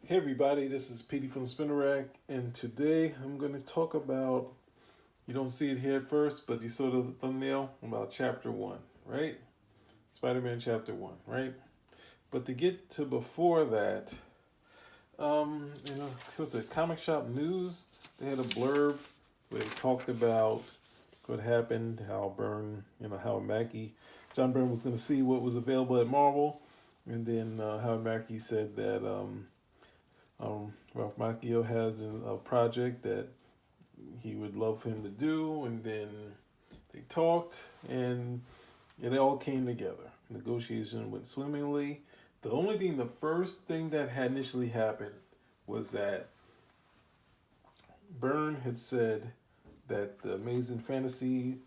Hey everybody, this is Petey from the Spinner Rack, and today I'm going to talk about, you don't see it here at first, but you saw the thumbnail about Chapter 1, right? Spider-Man Chapter 1, right? But to get to before that, it was a Comic Shop News. They had a blurb where they talked about what happened, how how John Byrne was going to see what was available at Marvel, and then Howard Mackie said that Ralph Macchio has a project that he would love for him to do, and then they talked, and it all came together. Negotiation went swimmingly. The first thing that had initially happened was that Byrne had said that the Amazing Fantasy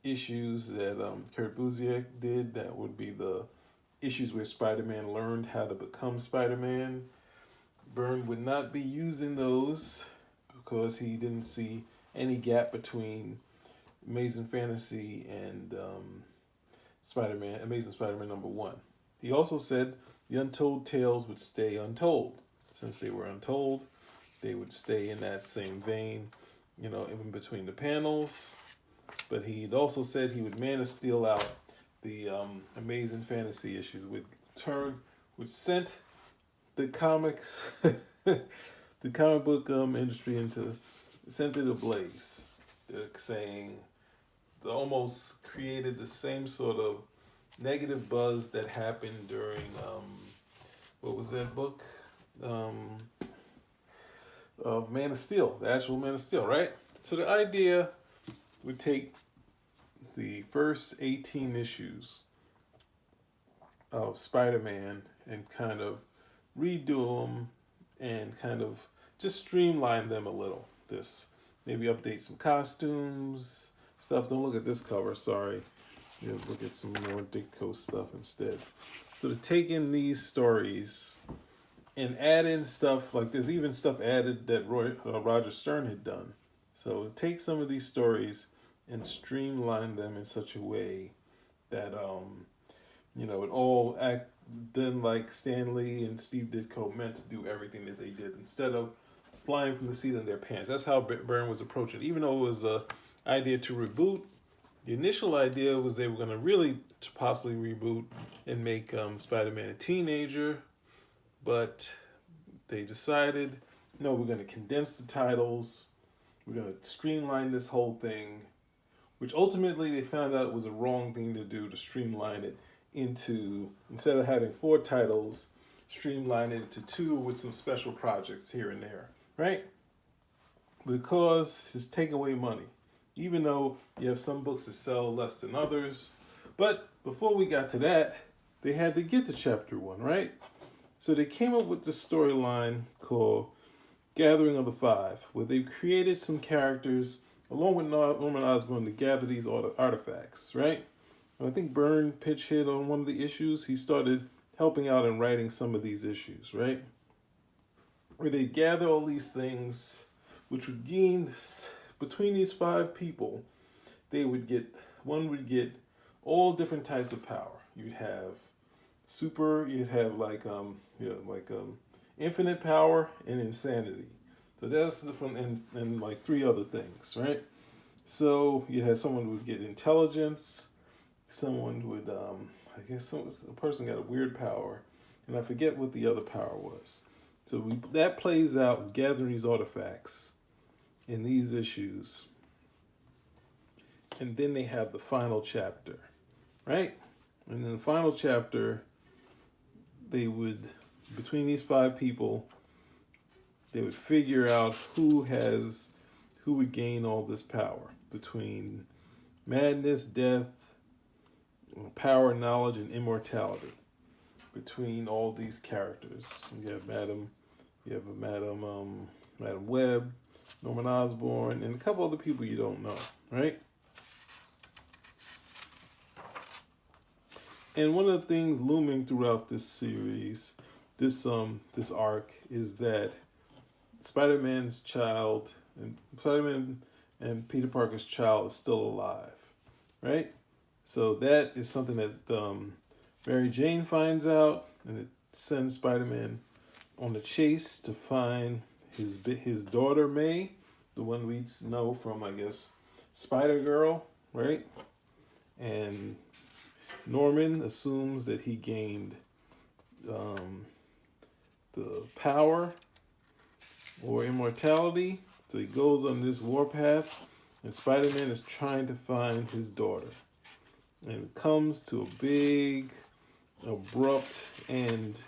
issues that Kurt Busiek did, that would be the issues where Spider-Man learned how to become Spider-Man. Byrne would not be using those because he didn't see any gap between Amazing Fantasy and Amazing Spider-Man #1. He also said the Untold tales would stay untold. Since they were untold, they would stay in that same vein, even between the panels. But he'd also said he would Man of Steel out the Amazing Fantasy issues, would sent the comics, the comic book industry sent it ablaze. They're saying they almost created the same sort of negative buzz that happened during what was that book? Man of Steel, the actual Man of Steel, right? So the idea would take the first 18 issues of Spider-Man and kind of redo them and kind of just streamline them a little. This maybe update some costumes, stuff. Don't look at this cover, sorry. Look at some more Ditko stuff instead. So to take in these stories and add in stuff, like there's even stuff added that Roger Stern had done. So take some of these stories and streamline them in such a way that it all act done like Stan Lee and Steve Ditko meant to do everything that they did instead of flying from the seat of their pants. That's how Byrne was approaching it. Even though it was a idea to reboot, the initial idea was they were going to really possibly reboot and make Spider-Man a teenager, but they decided, no, we're going to condense the titles, we're going to streamline this whole thing, which ultimately they found out was a wrong thing to do, to streamline it into, instead of having 4 titles, streamline it into 2 with some special projects here and there, right? Because it's taking away money, even though you have some books that sell less than others. But before we got to that, they had to get to Chapter 1, right? So they came up with this storyline called Gathering of the Five, where they created some characters along with Norman Osborn to gather these artifacts, right? And I think Byrne pitch hit on one of the issues. He started helping out and writing some of these issues, right? Where they gather all these things, which would gain, between these 5 people, one would get all different types of power. You'd have infinite power and insanity. So that's different, and like 3 other things, right? So you have someone who would get intelligence, someone would, a person got a weird power, and I forget what the other power was. So that plays out gathering these artifacts in these issues, and then they have the final chapter, right? And in the final chapter, they would, between these 5 people, they would figure out who would gain all this power between madness, death, power, knowledge, and immortality. Between all these characters, you have Madam Web, Norman Osborn, and a couple other people you don't know, right? And one of the things looming throughout this series, this arc, is that Spider-Man and Peter Parker's child is still alive, right? So that is something that Mary Jane finds out, and it sends Spider-Man on the chase to find his daughter May, the one we know from, I guess, Spider-Girl, right? And Norman assumes that he gained the power or immortality, so he goes on this warpath, and Spider-Man is trying to find his daughter. And it comes to a big, abrupt end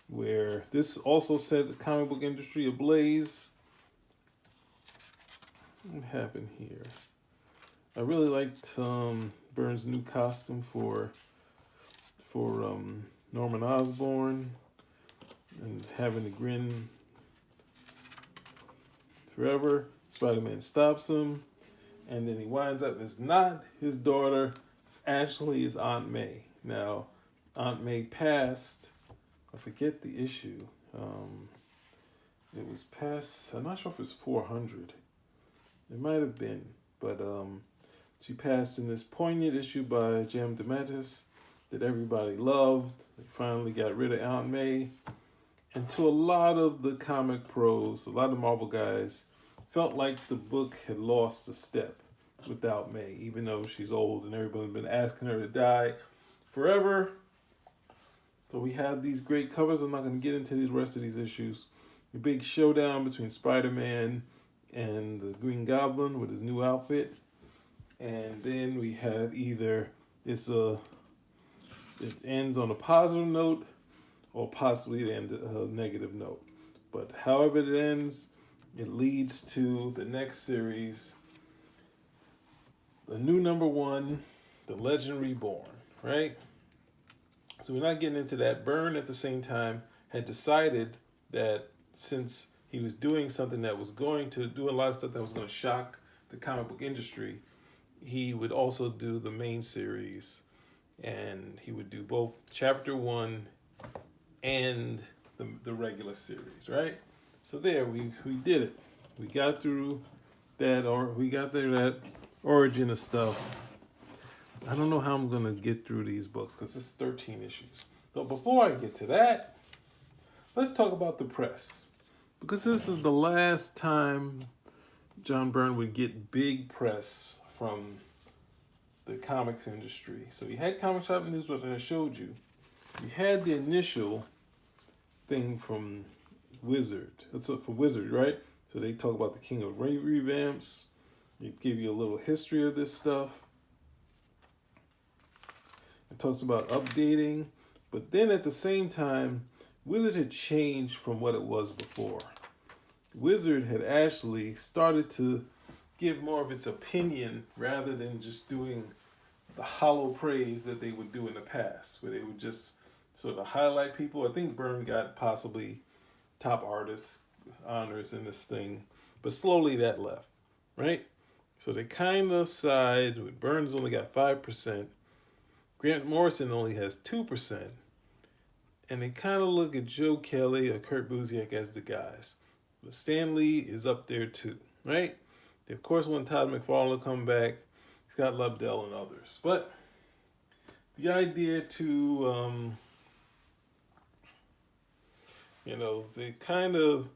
where this also set the comic book industry ablaze. What happened here? I really liked Byrne's new costume for Norman Osborn, and having the grin forever. Spider-Man stops him, and then he winds up, it's not his daughter, it's actually his Aunt May. Now, Aunt May passed, I forget the issue. It was past, I'm not sure if it was 400. It might have been, but she passed in this poignant issue by Jem DeMatteis that everybody loved. They finally got rid of Aunt May. And to a lot of the comic pros, a lot of Marvel guys, felt like the book had lost a step without May, even though she's old and everybody's been asking her to die forever. So we have these great covers. I'm not going to get into the rest of these issues. The big showdown between Spider-Man and the Green Goblin with his new outfit. And then we have either it ends on a positive note or possibly it ends a negative note. But however it ends, it leads to the next series, the new #1, The Legend Reborn, right? So we're not getting into that. Byrne, at the same time, had decided that since he was doing something that was going to do a lot of stuff that was going to shock the comic book industry, he would also do the main series, and he would do both Chapter 1 and the regular series, right? So there, we did it. We got through that, or we got through that origin of stuff. I don't know how I'm going to get through these books because this is 13 issues. So before I get to that, let's talk about the press. Because this is the last time John Byrne would get big press from the comics industry. So he had Comic Shop News, which I showed you. You had the initial thing from Wizard. That's for Wizard, right? So they talk about the King of Revamps. They give you a little history of this stuff. It talks about updating. But then at the same time, Wizard had changed from what it was before. Wizard had actually started to give more of its opinion rather than just doing the hollow praise that they would do in the past, where they would just sort of highlight people. I think Byrne got possibly top artist honors in this thing, but slowly that left, right? So they kind of side with Byrne's only got 5%. Grant Morrison only has 2%. And they kind of look at Joe Kelly or Kurt Busiek as the guys. But Stan Lee is up there too, right? They of course want Todd McFarlane to come back, Scott Lobdell and others. But the idea to, they kind of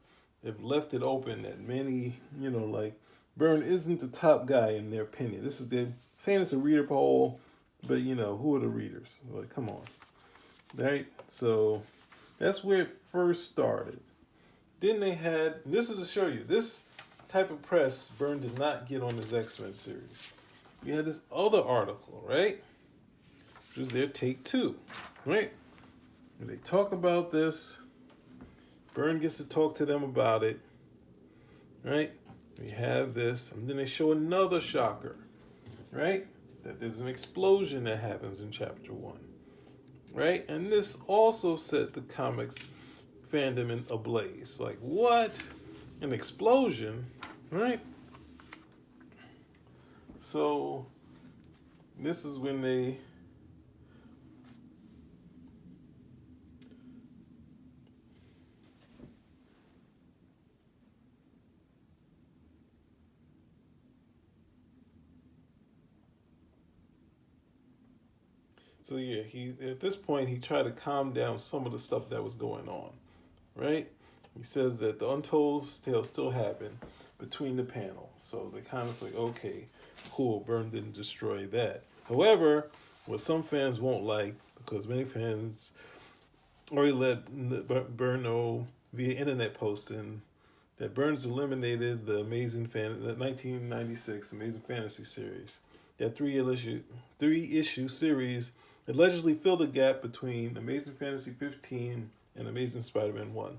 have left it open that many, like Byrne isn't the top guy in their opinion. This is they're saying it's a reader poll, but who are the readers? Like, come on, right? So that's where it first started. Then they had, and this is to show you, this type of press Byrne did not get on his X-Men series. We had this other article, right? Which was their take 2, right? And they talk about this. Byrne gets to talk to them about it, right? We have this, and then they show another shocker, right? That there's an explosion that happens in Chapter 1, right? And this also set the comics fandom in ablaze. Like, what? An explosion, right? So this is when they he at this point he tried to calm down some of the stuff that was going on, right? He says that the Untold tale still happened between the panels. So they kind of like, okay, cool, Byrne didn't destroy that. However, what some fans won't like, because many fans already let Byrne know via internet posting that Burns eliminated the the 1996 Amazing Fantasy series. That three issue series allegedly filled the gap between Amazing Fantasy 15 and Amazing Spider-Man 1,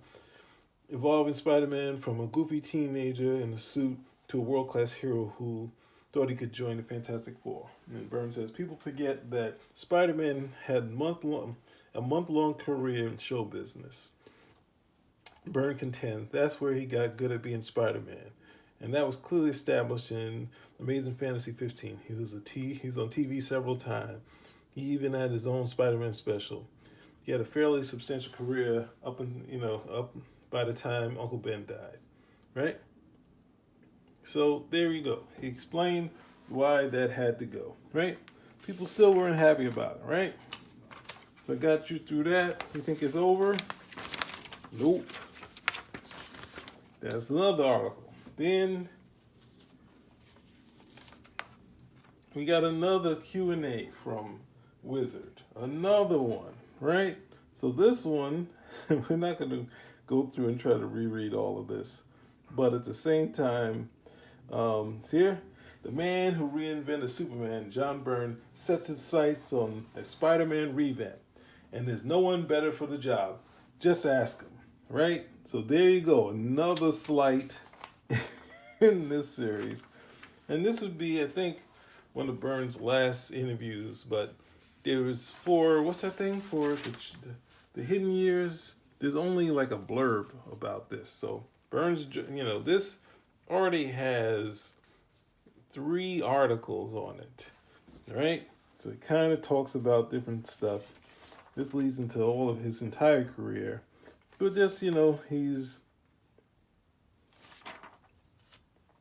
evolving Spider-Man from a goofy teenager in a suit to a world-class hero who thought he could join the Fantastic Four. And Burns says people forget that Spider-Man had a month-long career in show business. Byrne contends that's where he got good at being Spider-Man, and that was clearly established in Amazing Fantasy 15. He was on TV several times. He even had his own Spider-Man special. He had a fairly substantial career up by the time Uncle Ben died, right? So there you go. He explained why that had to go, right? People still weren't happy about it, right? So I got you through that. You think it's over? Nope. That's another article. Then we got another Q&A from Wizard. Another one, right? So this one, we're not going to go through and try to reread all of this. But at the same time, here, the man who reinvented Superman, John Byrne, sets his sights on a Spider-Man revamp. And there's no one better for the job. Just ask him, right? So there you go, another slight in this series. And this would be, I think, one of Byrne's last interviews. But there was what's that thing? For the Hidden Years, there's only like a blurb about this. So Byrne's, this already has 3 articles on it, right? So it kind of talks about different stuff. This leads into all of his entire career. But just, he's...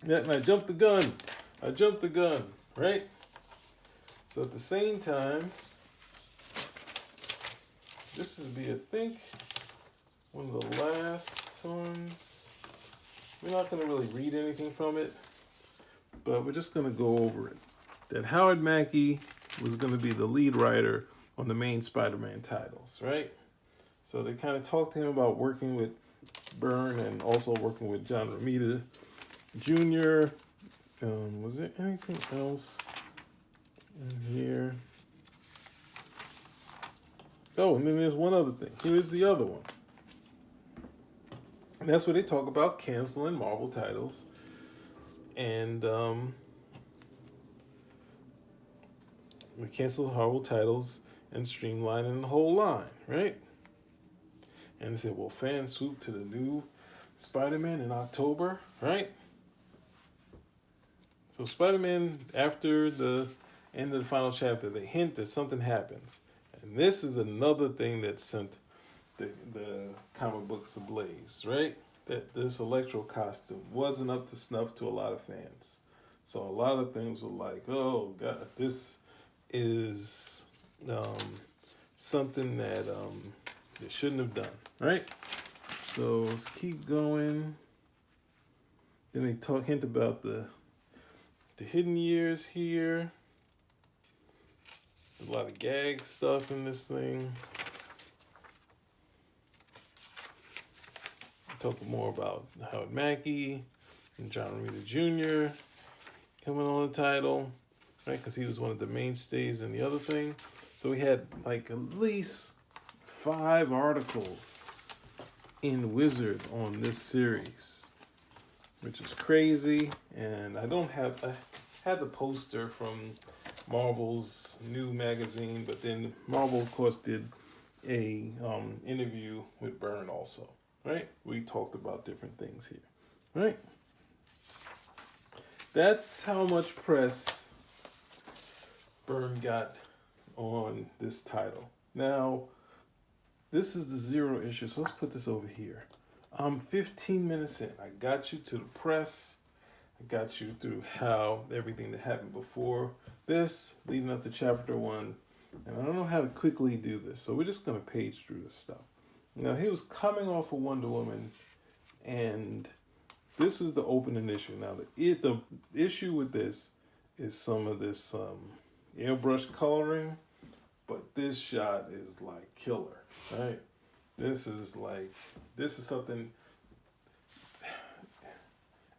Yeah, and I jumped the gun, right? So at the same time, this would be, I think, one of the last ones. We're not going to really read anything from it, but we're just going to go over it. That Howard Mackey was going to be the lead writer on the main Spider-Man titles, right? So they kind of talked to him about working with Byrne and also working with John Romita Jr. Was there anything else in here? Oh, and then there's one other thing. Here's the other one. And that's where they talk about canceling Marvel titles and we cancel Marvel titles and streamlining the whole line, right? And they said, well, fans swoop to the new Spider-Man in October, right? So Spider-Man, after the end of the final chapter, they hint that something happens. And this is another thing that sent the comic books ablaze, right? That this Electro costume wasn't up to snuff to a lot of fans. So a lot of things were like, oh, God, this is something that they shouldn't have done, right? So let's keep going. Then they hint about the hidden years here. A lot of gag stuff in this thing. Talk more about Howard Mackey and John Romita Jr. coming on the title, right? Because he was one of the mainstays in the other thing. So we had like at least 5 articles in Wizard on this series, which is crazy. And I had the poster from Marvel's new magazine, but then Marvel, of course, did a interview with Byrne also, right? We talked about different things here, right? That's how much press Byrne got on this title. Now, this is the 0 issue, so let's put this over here. I'm 15 minutes in. I got you to the press. I got you through how everything that happened before this, leading up to chapter 1. And I don't know how to quickly do this, so we're just going to page through this stuff. Now, he was coming off of Wonder Woman And this is the opening issue. Now, the issue with this is some of this airbrush coloring, but this shot is like killer, right? This is something.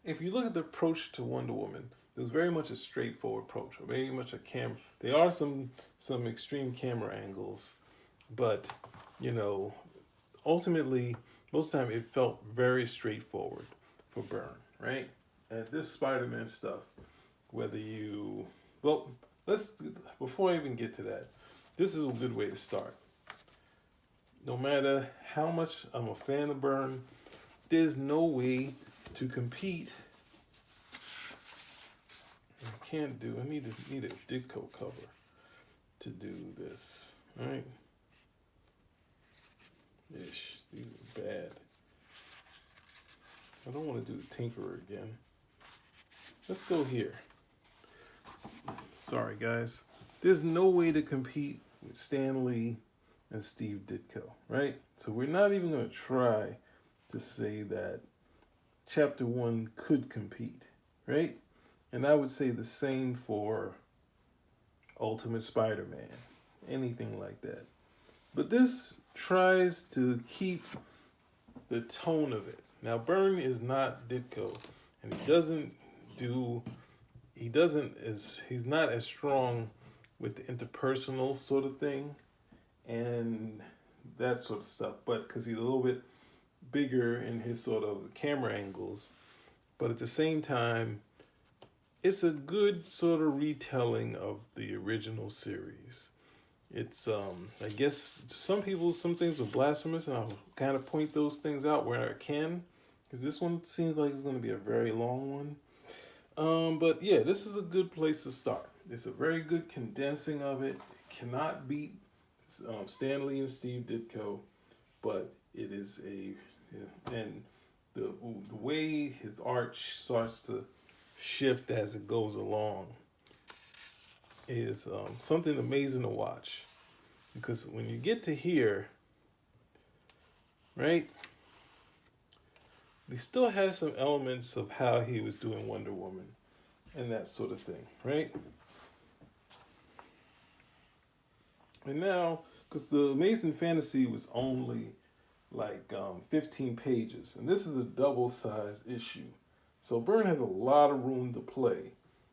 If you look at the approach to Wonder Woman, it was very much a straightforward approach, or very much a camera. There are some extreme camera angles, but ultimately, most of the time it felt very straightforward for Byrne, right? And this Spider-Man stuff, before I even get to that, this is a good way to start. No matter how much I'm a fan of Byrne, there's no way to compete. I need a Ditko cover to do this, right? Ish, these are bad. I don't want to do the Tinkerer again. Let's go here. Sorry, guys. There's no way to compete with Stan Lee and Steve Ditko, right? So we're not even going to try to say that Chapter 1 could compete, right? And I would say the same for Ultimate Spider-Man, anything like that. But this tries to keep the tone of it. Now, Byrne is not Ditko, and he's not as strong with the interpersonal sort of thing and that sort of stuff, but because he's a little bit bigger in his sort of camera angles, but at the same time, it's a good sort of retelling of the original series. It's, I guess, to some people, some things are blasphemous, and I'll kind of point those things out where I can, because this one seems like it's going to be a very long one. But yeah, this is a good place to start. It's a very good condensing of it. It cannot beat Stan Lee and Steve Ditko, but it is and the way his art starts to shift as it goes along is something amazing to watch, because when you get to here, right, he still has some elements of how he was doing Wonder Woman and that sort of thing, right? And now, because the Amazing Fantasy was only like 15 pages, and this is a double-sized issue, so Byrne has a lot of room to play,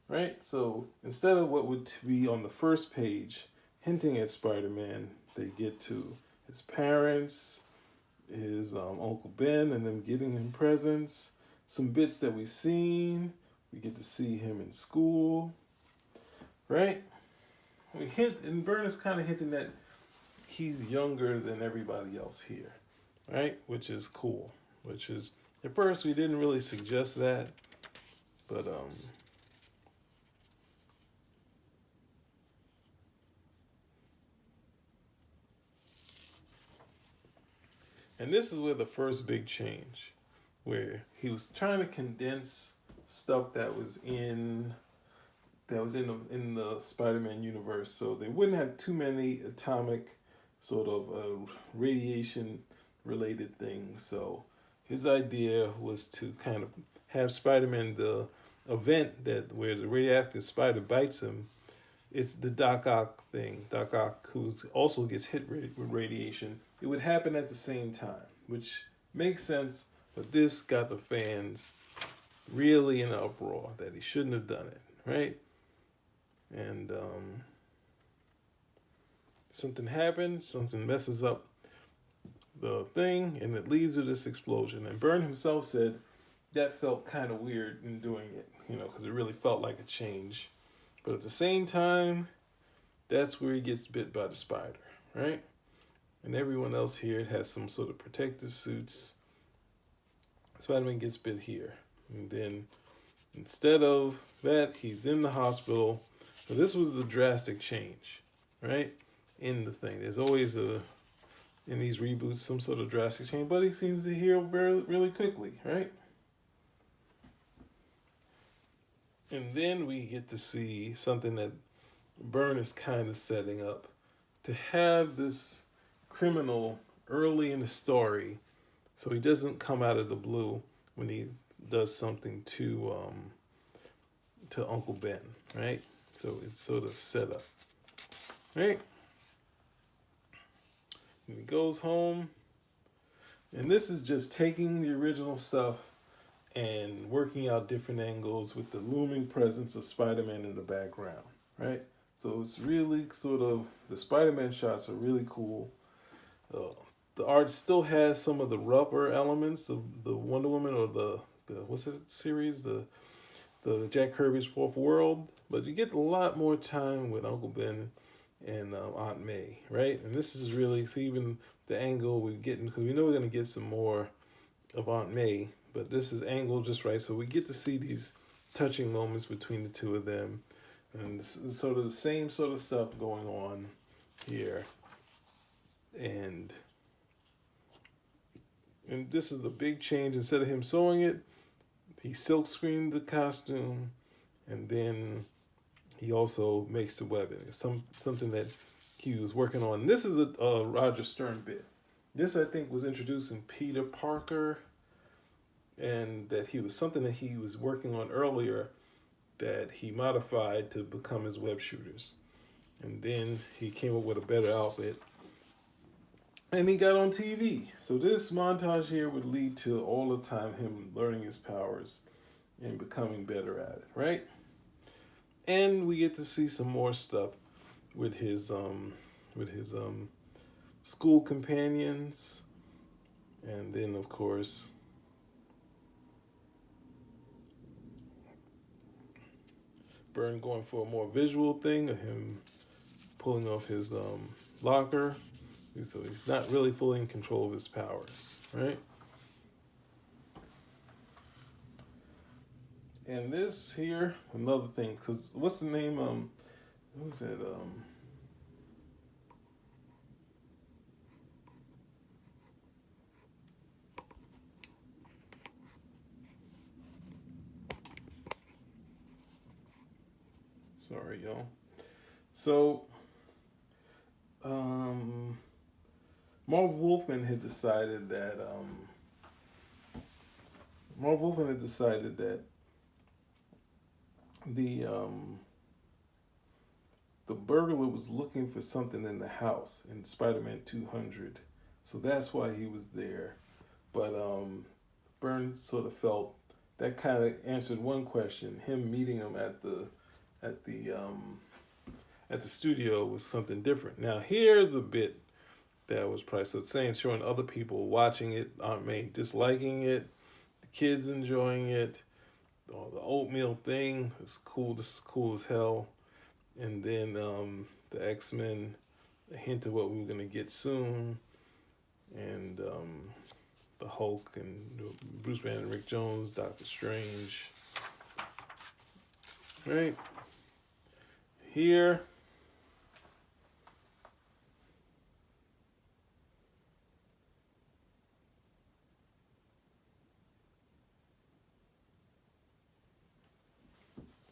right? So instead of what would be on the first page hinting at Spider-Man, they get to his parents, his Uncle Ben, and them getting him presents, some bits that we've seen. We get to see him in school, right? And Byrne is kind of hinting that he's younger than everybody else here, right? Which is cool. Which is, at first we didn't really suggest that, but and this is where the first big change, where he was trying to condense stuff that was in the Spider-Man universe, so they wouldn't have too many atomic sort of radiation related things. So his idea was to kind of have Spider-Man, the event that where the radioactive spider bites him, it's the Doc Ock thing. Doc Ock, who also gets hit with radiation. It would happen at the same time, which makes sense, but this got the fans really in an uproar that he shouldn't have done it, right? And something happens, something messes up the thing, and it leads to this explosion. And Byrne himself said that felt kind of weird in doing it, because it really felt like a change. But at the same time, that's where he gets bit by the spider, right? And everyone else here has some sort of protective suits. Spider-Man gets bit here. And then instead of that, he's in the hospital. So this was a drastic change, right? In the thing. There's always in these reboots, some sort of drastic change, but he seems to heal really quickly, right? And then we get to see something that Byrne is kind of setting up, to have this criminal early in the story So he doesn't come out of the blue when he does something to Uncle Ben, right? So it's sort of set up, right? And he goes home, and this is just taking the original stuff and working out different angles with the looming presence of Spider-Man in the background, right? So it's really sort of, the Spider-Man shots are really cool. Uh, the art still has some of the rougher elements of the Wonder Woman, or the what's it series, the Jack Kirby's Fourth World, but you get a lot more time with Uncle Ben and Aunt May, right? And this is really, see, even the angle we're getting, because we know we're going to get some more of Aunt May, but this is angled just right, so we get to see these touching moments between the two of them, and this is sort of the same sort of stuff going on here, and this is the big change. Instead of him sewing it, he silk screened the costume, and then he also makes the webbing. It's something that he was working on. And this is a Roger Stern bit. This, I think, was introduced in Peter Parker, and that he was something that he was working on earlier that he modified to become his web shooters. And then he came up with a better outfit, and he got on TV. So this montage here would lead to all the time him learning his powers and becoming better at it, right? And we get to see some more stuff with his school companions, and then of course Byrne going for a more visual thing of him pulling off his locker. So he's not really fully in control of his powers, right? And this here, another thing, because what's the name? Who's that? Sorry, y'all. So, Marv Wolfman had decided that the burglar was looking for something in the house in Spider-Man 200, so that's why he was there. But Byrne sort of felt that kind of answered one question. Him meeting him at the studio was something different. Now here's the bit that was probably so saying, showing other people watching it, Aunt May disliking it, the kids enjoying it. Oh, the oatmeal thing is cool. This is cool as hell. And then the X-Men, a hint of what we were gonna get soon, and the Hulk and Bruce Banner and Rick Jones, Doctor Strange. Right here.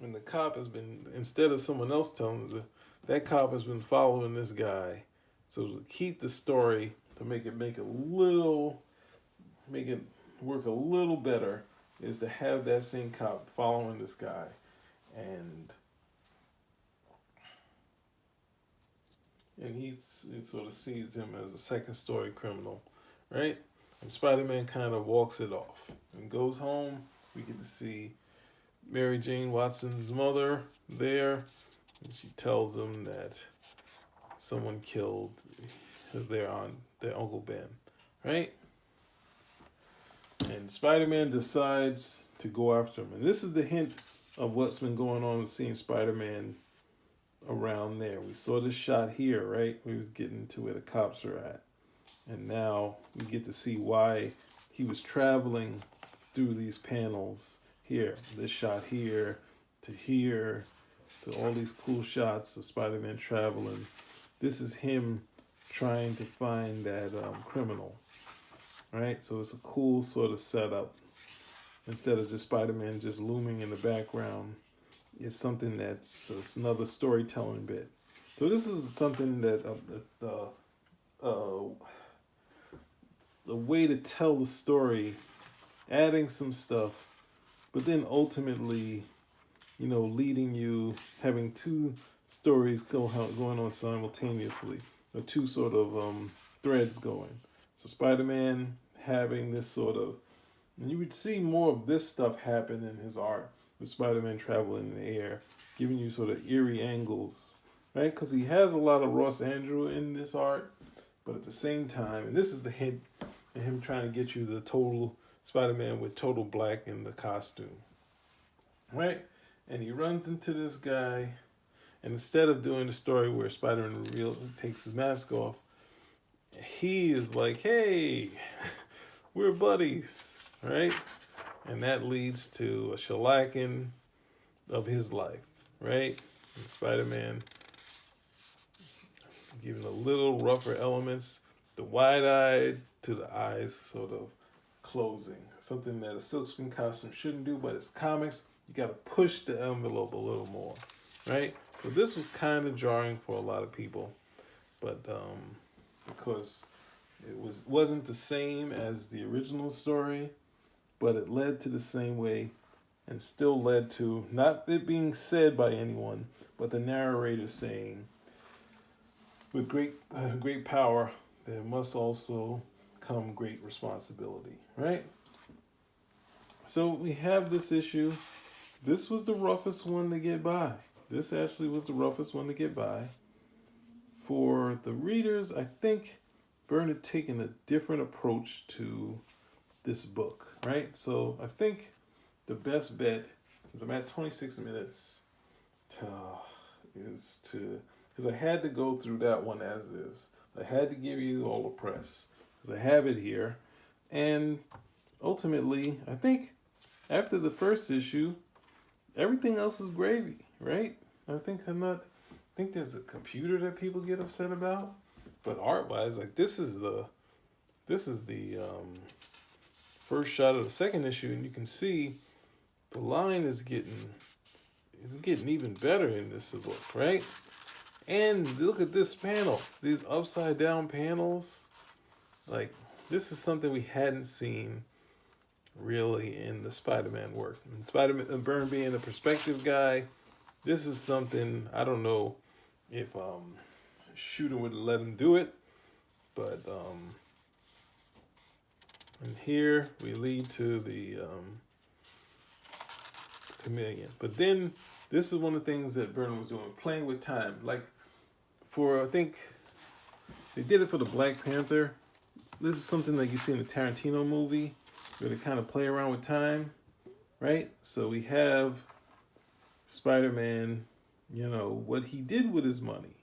And the cop has been, instead of someone else telling that cop has been following this guy. So to keep the story, to make it work a little better, is to have that same cop following this guy. And he sort of sees him as a second story criminal, right? And Spider-Man kind of walks it off and goes home. We get to see Mary Jane Watson's mother there, and she tells him that someone killed their Uncle Ben, right? And Spider-Man decides to go after him. And this is the hint of what's been going on with seeing Spider-Man around there. We saw this shot here, right? We was getting to where the cops are at. And now we get to see why he was traveling through these panels here. This shot here to all these cool shots of Spider-Man traveling. This is him trying to find that criminal, right? So it's a cool sort of setup. Instead of just Spider-Man just looming in the background, it's something it's another storytelling bit. So this is something that a way to tell the story, adding some stuff, but then ultimately, leading you, having two stories going on simultaneously, or two sort of threads going. So Spider-Man having this sort of, and you would see more of this stuff happen in his art, with Spider-Man traveling in the air, giving you sort of eerie angles, right? Because he has a lot of Ross Andrew in this art, but at the same time, and this is the hint in him trying to get you the total Spider-Man with total black in the costume, right? And he runs into this guy, and instead of doing the story where Spider-Man takes his mask off, he is like, hey, we're buddies, right? And that leads to a shellacking of his life, right? And Spider-Man giving a little rougher elements, the wide-eyed to the eyes sort of closing. Something that a silkscreen costume shouldn't do, but it's comics. You got to push the envelope a little more, right? So this was kind of jarring for a lot of people, but because it wasn't the same as the original story, but it led to the same way, and still led to not it being said by anyone, but the narrator saying, "With great power, there must also come great responsibility." Right? So we have this issue. This was the roughest one to get by. This actually was the roughest one to get by. For the readers, I think Byrne had taken a different approach to this book, right? So I think the best bet, since I'm at 26 minutes, is to, because I had to go through that one as is. I had to give you all the press, because I have it here. And ultimately, I think after the first issue, everything else is gravy, right? I think there's a computer that people get upset about, but art-wise, like this is the first shot of the second issue, and you can see the line is getting even better in this book, right? And look at this panel, these upside down panels. Like, this is something we hadn't seen really in the Spider-Man work. And Spider-Man, Byrne being a perspective guy, this is something, I don't know if Shooter would let him do it, but and here we lead to the chameleon. But then this is one of the things that Byrne was doing, playing with time. Like I think they did it for the Black Panther. This is something like you see in the Tarantino movie, where they kind of play around with time, right? So we have Spider-Man, what he did with his money.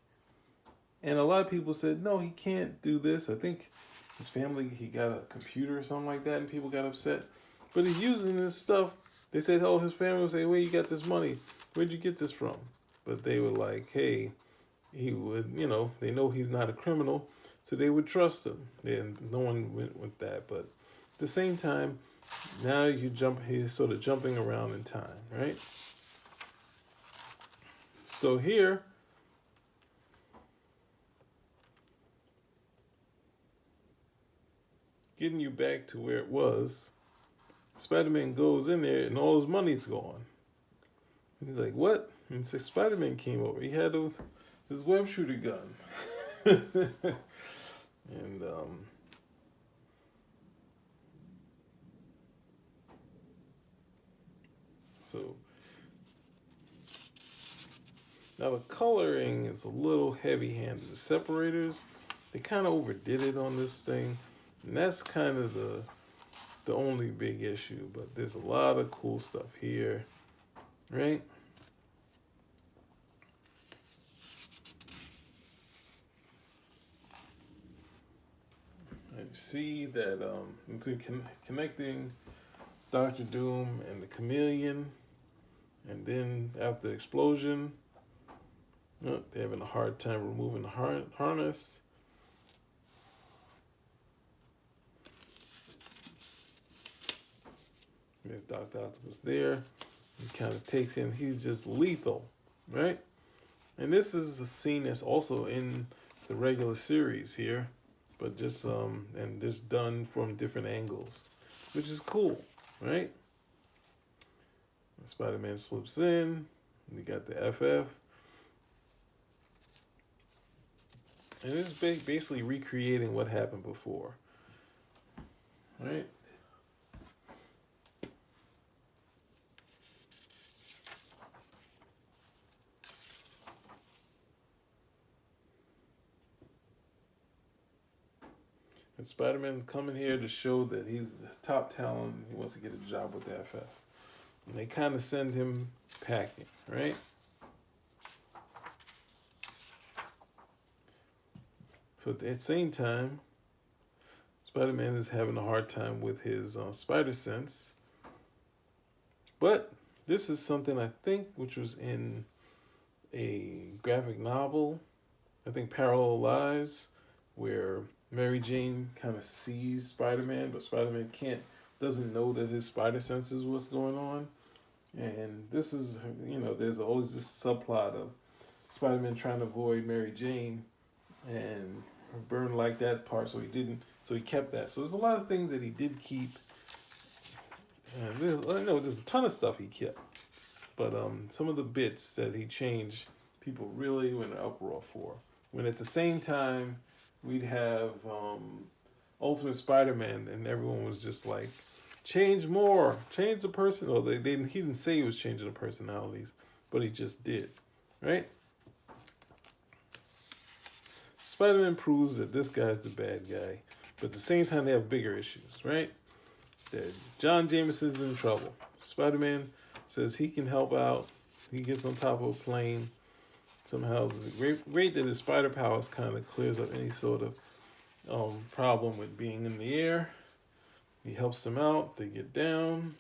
And a lot of people said, no, he can't do this. I think his family, he got a computer or something like that, and people got upset. But he's using this stuff. They said, oh, his family would say, where you got this money? Where'd you get this from? But they were like, hey, he would, they know he's not a criminal, so they would trust him. And no one went with that. But at the same time, now he's sort of jumping around in time, right? So here, getting you back to where it was, Spider-Man goes in there and all his money's gone. And he's like, what? And it's like Spider-Man came over. He had his web shooter gun. And so now the coloring is a little heavy-handed. The separators, they kind of overdid it on this thing. And that's kind of the only big issue. But there's a lot of cool stuff here, right? And you see that it's connecting Dr. Doom and the Chameleon. And then after the explosion, they're having a hard time removing the harness. There's Dr. Octopus there. He kind of takes him. He's just lethal, right? And this is a scene that's also in the regular series here, but just and just done from different angles, which is cool, right? Spider-Man slips in. You got the FF, and it's basically recreating what happened before, right? And Spider-Man coming here to show that he's the top talent. He wants to get a job with the FF. And they kind of send him packing, right? So at the same time, Spider-Man is having a hard time with his spider sense. But this is something I think which was in a graphic novel, I think Parallel Lives, where Mary Jane kind of sees Spider-Man, but Spider-Man doesn't know that his spider sense is what's going on. And this is, there's always this subplot of Spider-Man trying to avoid Mary Jane, and Byrne liked that part, so he kept that. So there's a lot of things that he did keep. And there's a ton of stuff he kept, but some of the bits that he changed, people really went in uproar for. When at the same time, we'd have Ultimate Spider-Man, and everyone was just like, change more, change the person. Well, he didn't say he was changing the personalities, but he just did, right? Spider-Man proves that this guy's the bad guy, but at the same time, they have bigger issues, right? That John Jameson's in trouble. Spider-Man says he can help out. He gets on top of a plane. Somehow, great that his spider powers kind of clears up any sort of problem with being in the air. He helps them out. They get down.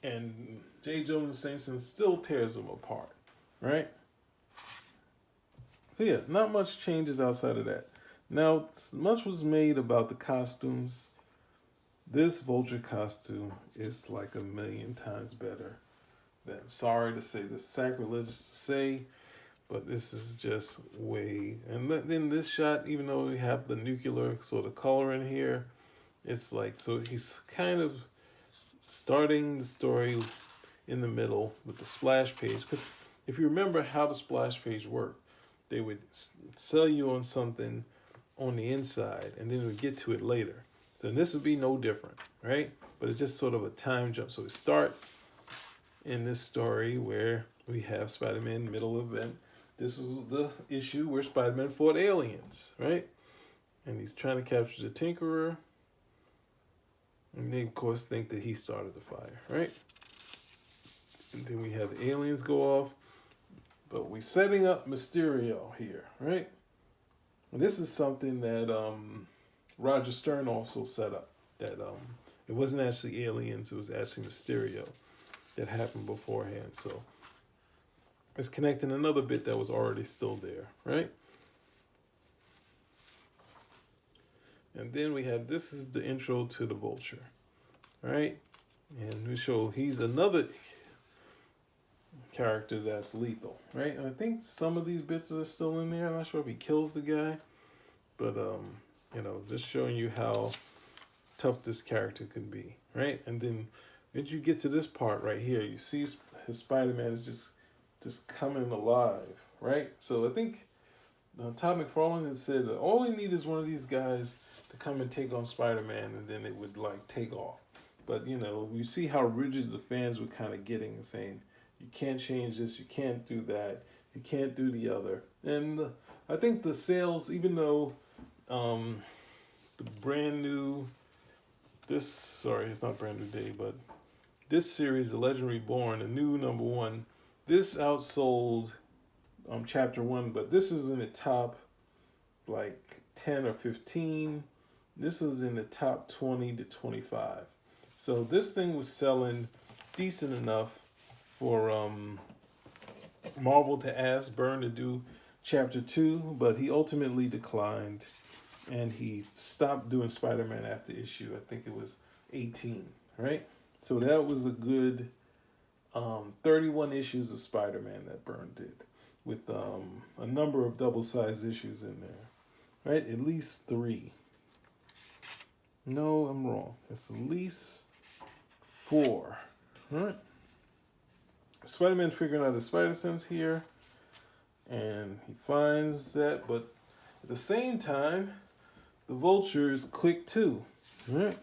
And J. Jonah Jameson still tears them apart, right? So yeah, not much changes outside of that. Now, much was made about the costumes. This Vulture costume is like 1,000,000 times better. I'm sorry to say this, sacrilegious to say, but this is just way. And then this shot, even though we have the nuclear sort of color in here, it's like, so he's kind of starting the story in the middle with the splash page. Because if you remember how the splash page worked, they would sell you on something on the inside, and then we get to it later. Then this would be no different, right? But it's just sort of a time jump. So we start in this story where we have Spider-Man middle event. This is the issue where Spider-Man fought aliens, right? And he's trying to capture the Tinkerer. And they, of course, think that he started the fire, right? And then we have the aliens go off. But we're setting up Mysterio here, right? And this is something that Roger Stern also set up. That it wasn't actually aliens, it was actually Mysterio that happened beforehand. So it's connecting another bit that was already still there, right? And then we have, this is the intro to the Vulture, right? And we show he's another character that's lethal, right? And I think some of these bits are still in there. I'm not sure if he kills the guy, but just showing you how tough this character can be, right? And then when you get to this part right here, you see his Spider-Man is just coming alive, right? So I think Todd McFarlane had said that all he needs is one of these guys to come and take on Spider-Man, and then it would like take off. But you see how rigid the fans were kind of getting and saying, you can't change this, you can't do that, you can't do the other. And I think the sales, even though the brand new, it's not brand new day, but this series, The Legend Reborn, a new #1, this outsold chapter 1, but this was in the top like 10 or 15. This was in the top 20 to 25. So this thing was selling decent enough for Marvel to ask Byrne to do chapter 2, but he ultimately declined, and he stopped doing Spider-Man after issue, I think it was 18, right? So that was a good 31 issues of Spider-Man that Byrne did. with a number of double-sized issues in there, right? At least 3. No, I'm wrong. It's at least 4, right? Spider-Man figuring out the spider sense here, and he finds that, but at the same time, the Vulture is quick too, right?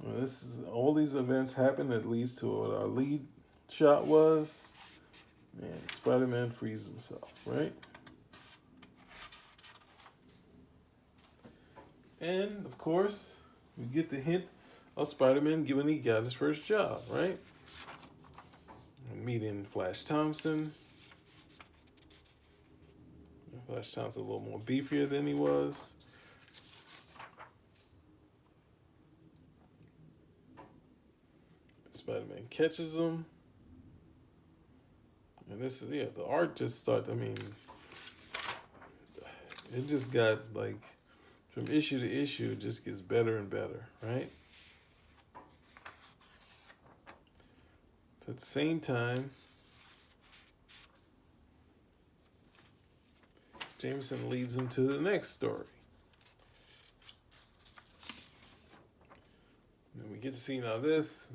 Well, this is all these events happen that leads to what our lead shot was, and Spider-Man frees himself, right? And of course, we get the hint of Spider-Man given he got his first job, right? Meeting Flash Thompson. Flash Thompson a little more beefier than he was. Spider-Man catches him. And this is, the art just started, it just got, like, from issue to issue, it just gets better and better, right? So at the same time, Jameson leads him to the next story. And we get to see now this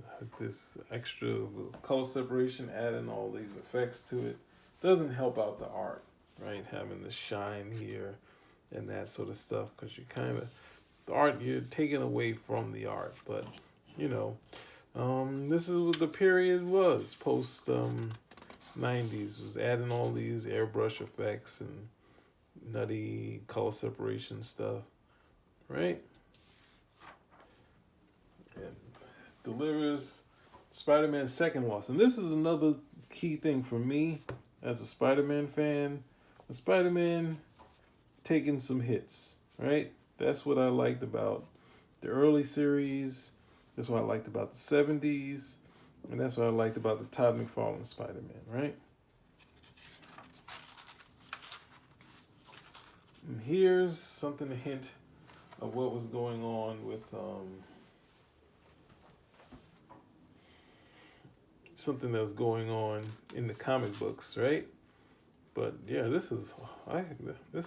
extra color separation, adding all these effects to it, doesn't help out the art, right? Having the shine here and that sort of stuff, because you kind of, the art, you're taking away from the art. But, this is what the period was, post 90s, was adding all these airbrush effects and nutty color separation stuff, right? And delivers Spider-Man's second loss. And this is another key thing for me as a Spider-Man fan. The Spider-Man taking some hits, right? That's what I liked about the early series. That's what I liked about the 70s. And that's what I liked about the Todd McFarlane Spider-Man, right? And here's something, a hint of what was going on with something that was going on in the comic books, right? But yeah, this is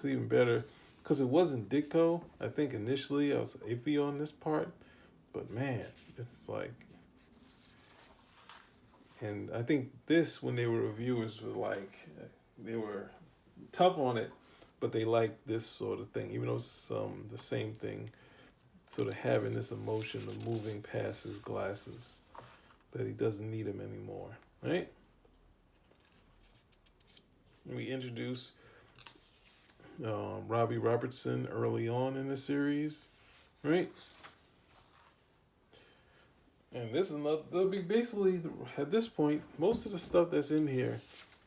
even better because it wasn't Ditko. I think initially I was iffy on this part, but man, it's like, and I think this, when they were reviewers, were like, they were tough on it, but they liked this sort of thing, even though it's the same thing, sort of having this emotion of moving past his glasses, that he doesn't need them anymore, right? We introduce Robbie Robertson early on in the series, right? And this is another, they'll be basically, at this point, most of the stuff that's in here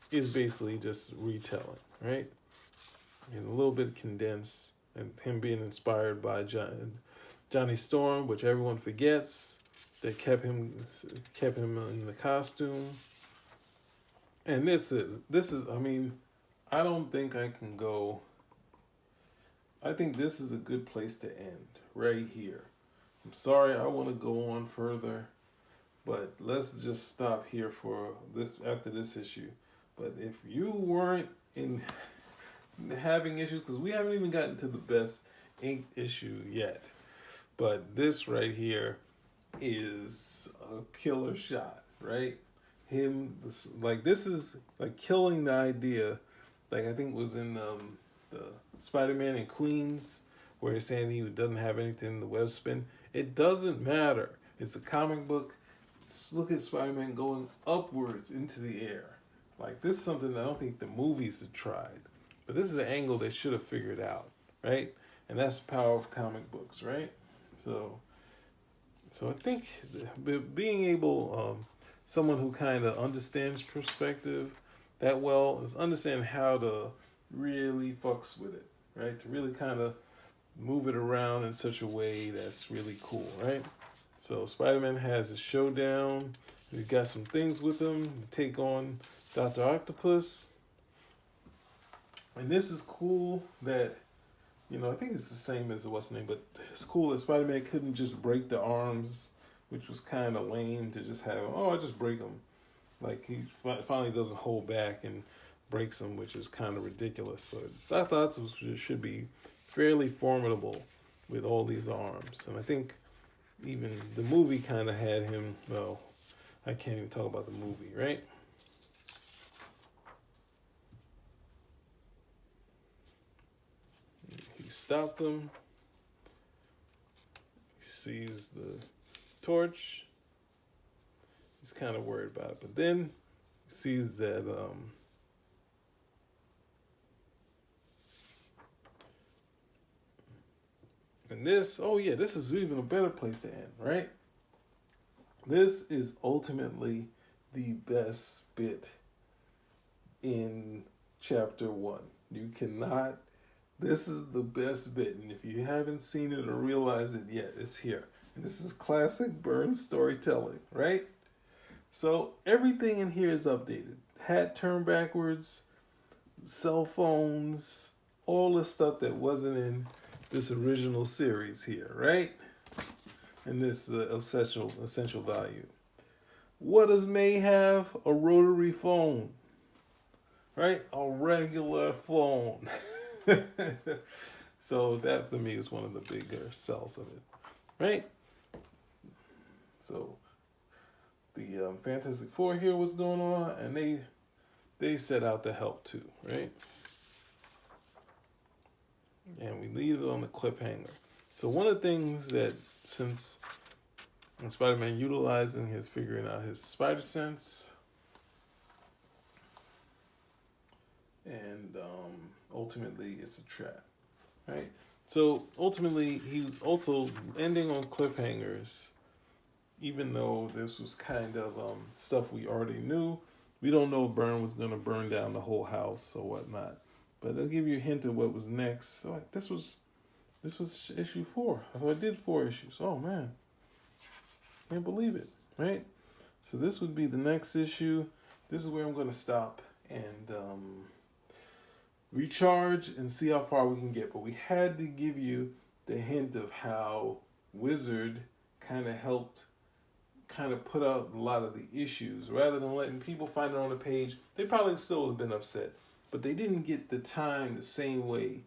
is basically just retelling, right? And a little bit condensed, and him being inspired by Johnny Storm, which everyone forgets, that kept him in the costume. And this is, I don't think I can go, I think this is a good place to end, right here. I'm sorry, I want to go on further, but let's just stop here for this, after this issue. But if you weren't in having issues, because we haven't even gotten to the best inked issue yet, but this right here is a killer shot, right? This is like killing the idea, like I think it was in the Spider-Man in Queens, where he's saying he doesn't have anything in the web spin. It doesn't matter. It's a comic book. Just look at Spider-Man going upwards into the air. Like, this is something that I don't think the movies have tried. But this is an angle they should have figured out, right? And that's the power of comic books, right? So I think being able, someone who kind of understands perspective that well is understanding how to really fucks with it, right? To really kind of move it around in such a way that's really cool, right? So Spider-Man has a showdown. He's got some things with him to take on Dr. Octopus. And this is cool that, I think it's the same as what's the name, but it's cool that Spider-Man couldn't just break the arms, which was kind of lame to just have, I just break them. Like, he finally doesn't hold back and breaks him, which is kind of ridiculous. So I thought it should be fairly formidable with all these arms. And I think even the movie kind of had him, well, I can't even talk about the movie, right? He stopped him. He sees the torch. He's kind of worried about it. But then he sees that and this, oh yeah, this is even a better place to end, right? This is ultimately the best bit in chapter 1. You cannot, this is the best bit. And if you haven't seen it or realized it yet, it's here. And this is classic Burns storytelling, right? So everything in here is updated. Hat turned backwards, cell phones, all the stuff that wasn't in this original series here, right? And this essential value. What does May have? A rotary phone, right? A regular phone. So that for me is one of the bigger sells of it, right? So the Fantastic Four here was going on, and they set out to help too, right? And we leave it on the cliffhanger. So one of the things that, since Spider-Man utilizing his figuring out his spider sense, and ultimately it's a trap, right? So ultimately he was also ending on cliffhangers, even though this was kind of stuff we already knew. We don't know if Byrne was going to burn down the whole house or whatnot, but they'll give you a hint of what was next. So this was issue 4. So I did 4 issues. Oh man, can't believe it, right? So this would be the next issue. This is where I'm going to stop and recharge and see how far we can get. But we had to give you the hint of how Wizard kind of helped kind of put out a lot of the issues. Rather than letting people find it on the page, they probably still would have been upset. But they didn't get the time the same way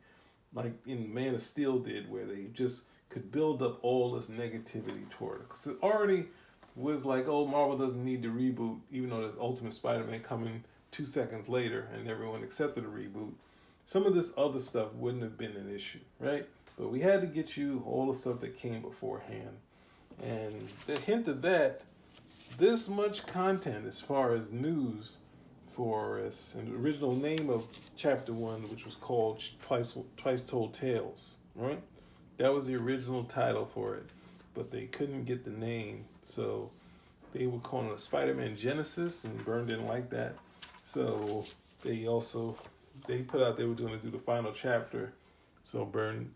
like in Man of Steel did, where they just could build up all this negativity toward it. Because it already was like, oh, Marvel doesn't need to reboot, even though there's Ultimate Spider-Man coming 2 seconds later and everyone accepted a reboot. Some of this other stuff wouldn't have been an issue, right? But we had to get you all the stuff that came beforehand. And the hint of that, this much content as far as news for us, and the original name of chapter 1, which was called Twice Told Tales, right? That was the original title for it, but they couldn't get the name, so they were calling it a Spider-Man Genesis, and Byrne didn't like that. So they put out they were going to do the final chapter. So Byrne,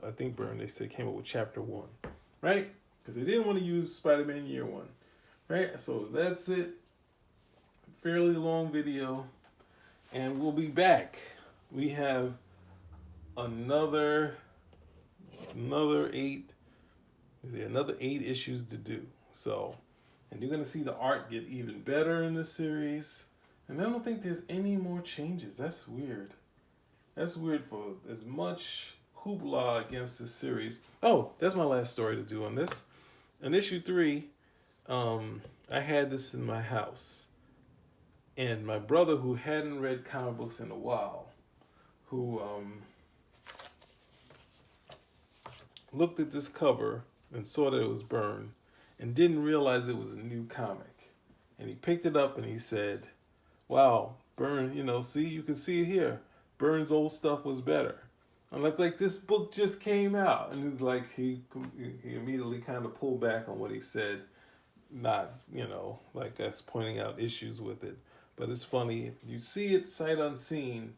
I think Byrne, they said came up with chapter 1, right? Because they didn't want to use Spider-Man Year 1, right? So that's it. Fairly long video, and we'll be back. We have another 8 issues to do. So, and you're gonna see the art get even better in this series. And I don't think there's any more changes. That's weird. That's weird for as much hoopla against this series. Oh, that's my last story to do on this. In issue 3, I had this in my house. And my brother, who hadn't read comic books in a while, who looked at this cover and saw that it was Byrne and didn't realize it was a new comic. And he picked it up and he said, wow, Byrne, see, you can see it here. Byrne's old stuff was better. I'm like this book just came out. And it's like he immediately kind of pulled back on what he said, not, like us pointing out issues with it. But it's funny, you see it sight unseen,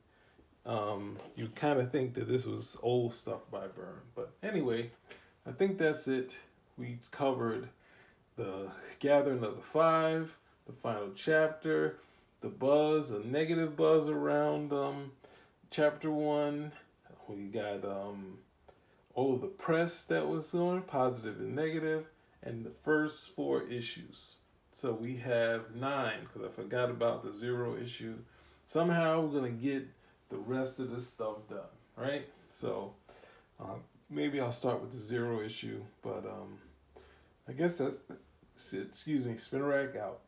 you kind of think that this was old stuff by Byrne. But anyway, I think that's it. We covered the Gathering of the Five, the final chapter, the buzz, a negative buzz around chapter 1. We got all of the press that was on, positive and negative, and the first 4 issues. So we have 9, because I forgot about the 0 issue. somehow we're gonna get the rest of this stuff done, right? So maybe I'll start with the 0 issue, but I guess that's it. Excuse me, Spinner Rack out.